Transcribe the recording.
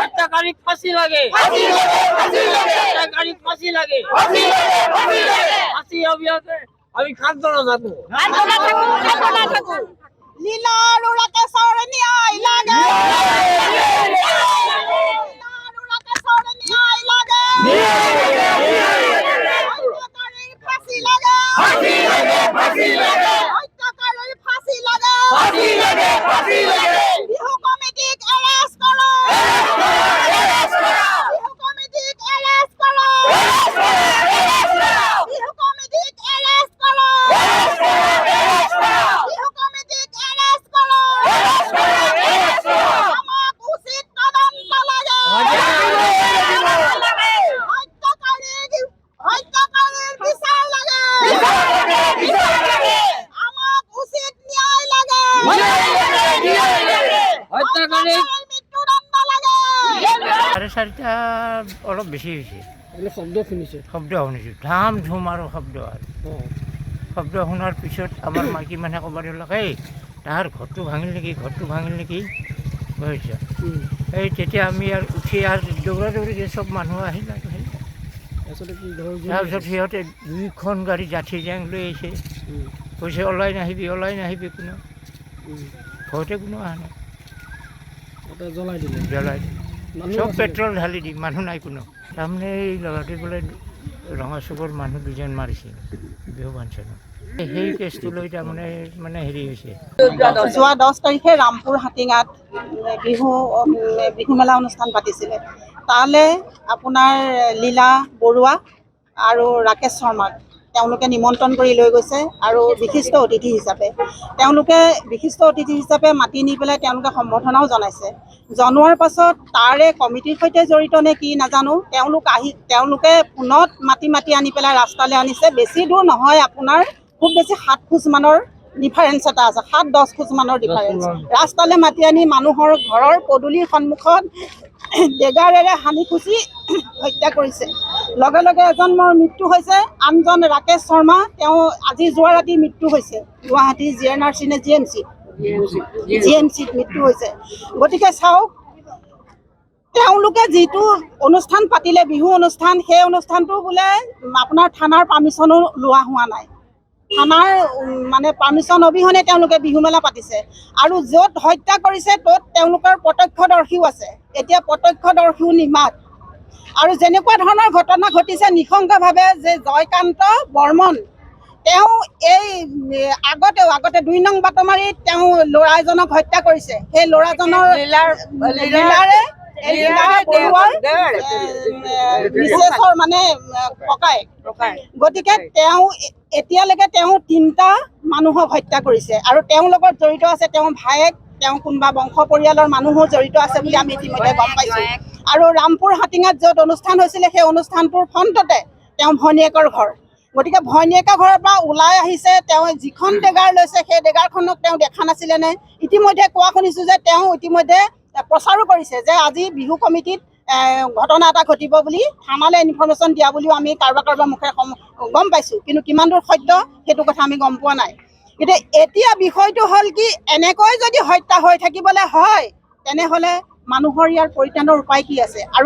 হত্যাকাৰী ফাঁসি লাগে, হত্যাকাৰী ফাঁসি লাগে, ফাঁসি অবিলম্বে আমি ক্ষান্ত না থাকবো। লীলা আৰু ৰাকেশৰ ন্যায় লাগে, লীলা আৰু ৰাকেশৰ ন্যায় লাগে, হত্যাকাৰীৰ ফাঁচি লাগে, হত্যাকাৰীৰ ফাঁচি লাগে, বিহু কমিটিক এৰেষ্ট কৰক, বিহু কমিটিক এৰেষ্ট কৰক, বিহু কমিটিক এৰেষ্ট কৰক, বিহু কমিটিক এৰেষ্ট কৰক, আমাক উচিত তদন্ত লাগে, হত্যাকাৰীৰ বিচাৰ লাগে, আমাক উচিত ন্যায় লাগে, হত্যাকারী মৃত্যুদণ্ড লাগে। 4:30 অলপ বেছি হৈছে। শব্দ শুনিছে, শব্দ শুনিছোঁ, ধাম ধুম আৰু শব্দ আৰু শব্দ শুনাৰ পিছত আমাৰ মাইকী মানুহে ক'ব দিলক, এই তাহাৰ ঘৰটো ভাঙিল নেকি, ঘৰটো ভাঙিল নেকি, বুজিছা। এই তেতিয়া আমি আৰু উঠি আৰু দৌৰা দৌৰি চব মানুহ আহিল আৰু তাৰপিছত সিহঁতে 2খন গাড়ী জাঠি জেং লৈ আহিছে, কৈছে ওলাই নাহিবি কোনো, ভয়তে কোনো অহা নাই, জ্বলাই দিলে। জ্বলাই দিলে, চব পেট্ৰল ঢালি দি, মানুহ নাই কোনো। তাৰমানে এই ল'ৰাটোৱে বোলে ৰঙা চুকৰ মানুহ 2জন মাৰিছিল বিহু ফাংচনত, সেই কেছটো লৈ তাৰমানে হেৰি হৈছে। যোৱা 10 তাৰিখে ৰামপুৰ হাতীঙাত বিহু মেলা অনুষ্ঠান পাতিছিলে। তালৈ আপোনাৰ লীলা বৰুৱা আৰু ৰাকেশ শৰ্মাক তেওঁলোকে নিমন্ত্ৰণ কৰি লৈ গৈছে আৰু বিশিষ্ট অতিথি হিচাপে মাতি নি পেলাই তেওঁলোকে সম্বৰ্ধনাও জনাইছে। জনোৱাৰ পাছত তাৰে কমিটিৰ সৈতে জড়িত নে কি নাজানো, তেওঁলোকে পুনত মাতি আনি পেলাই ৰাস্তালৈ আনিছে। বেছি দূৰ নহয়, আপোনাৰ খুব বেছি 7 খোজমানৰ ডিফাৰেঞ্চ এটা আছে, 7-10 খোজমানৰ ডিফাৰেঞ্চ। ৰাস্তালৈ মাতি আনি মানুহৰ ঘৰৰ পদূলিৰ সন্মুখত ডেগাৰেৰে সানি খুচি হত্যা কৰিছে। লগে লগে এজনৰ মৃত্যু হৈছে, আনজন ৰাকেশ শৰ্মা, তেওঁ আজি যোৱা ৰাতি মৃত্যু হৈছে, গুৱাহাটী GNRC নে GMCত মৃত্যু হৈছে। গতিকে চাওক, তেওঁলোকে যিটো অনুষ্ঠান পাতিলে বিহু অনুষ্ঠান, সেই অনুষ্ঠানটো বোলে আপোনাৰ থানাৰ পাৰ্মিশ্যনো লোৱা হোৱা নাই, থানাৰ পাৰ্মিশ্যন অবিহনে তেওঁলোকে বিহু মেলা পাতিছে। আৰু য'ত হত্যা কৰিছে ত'ত তেওঁলোকৰ প্ৰত্যক্ষদৰ্শীও আছে। এতিয়া প্ৰত্যক্ষদৰ্শীও নিমাত। আৰু যেনেকুৱা ধৰণৰ ঘটনা ঘটিছে নিঃশংকভাৱে, যে জয়কান্ত বৰ্মন তেওঁ এই আগতে 2 নং বাটমাৰীত তেওঁ ল'ৰা এজনক হত্যা কৰিছে। সেই ল'ৰাজনৰ লীলাৰে বৰুৱাৰ বিশেষৰ ককাই। গতিকে তেওঁ এতিয়ালৈকে 3টা মানুহক হত্যা কৰিছে আৰু তেওঁৰ লগত জড়িত আছে তেওঁৰ ভায়েক, তেওঁ কোনোবা বংশ পৰিয়ালৰ মানুহো জড়িত আছে বুলি আমি ইতিমধ্যে গম পাইছোঁ। আৰু ৰামপুৰ হাতীঙাত য'ত অনুষ্ঠান হৈছিলে সেই অনুষ্ঠানটোৰ ফ্ৰণ্টতে তেওঁ ভনীয়েকৰ ঘৰ। গতিকে ভনীয়েকৰ ঘৰৰ পৰা ওলাই আহিছে, তেওঁ যিখন ডেগাৰ লৈছে সেই ডেগাৰখনক তেওঁ দেখা নাছিলেনে? ইতিমধ্যে কোৱা শুনিছোঁ যে তেওঁ ইতিমধ্যে প্ৰচাৰো কৰিছে যে আজি বিহু কমিটিত ঘটনা এটা ঘটিব বুলি থানালৈ ইনফৰ্মেশ্যন দিয়া বুলিও আমি কাৰোবাৰ মুখে গম পাইছোঁ। কিন্তু কিমান দূৰ সত্য সেইটো কথা আমি গম পোৱা নাই। কিন্তু এতিয়া বিষয়টো হ'ল কি, এনেকৈ যদি হত্যা হৈ থাকিবলৈ হয় তেনেহ'লে মানুহৰ ইয়াৰ পৰিত্ৰাণৰ উপায় কি আছে? আৰু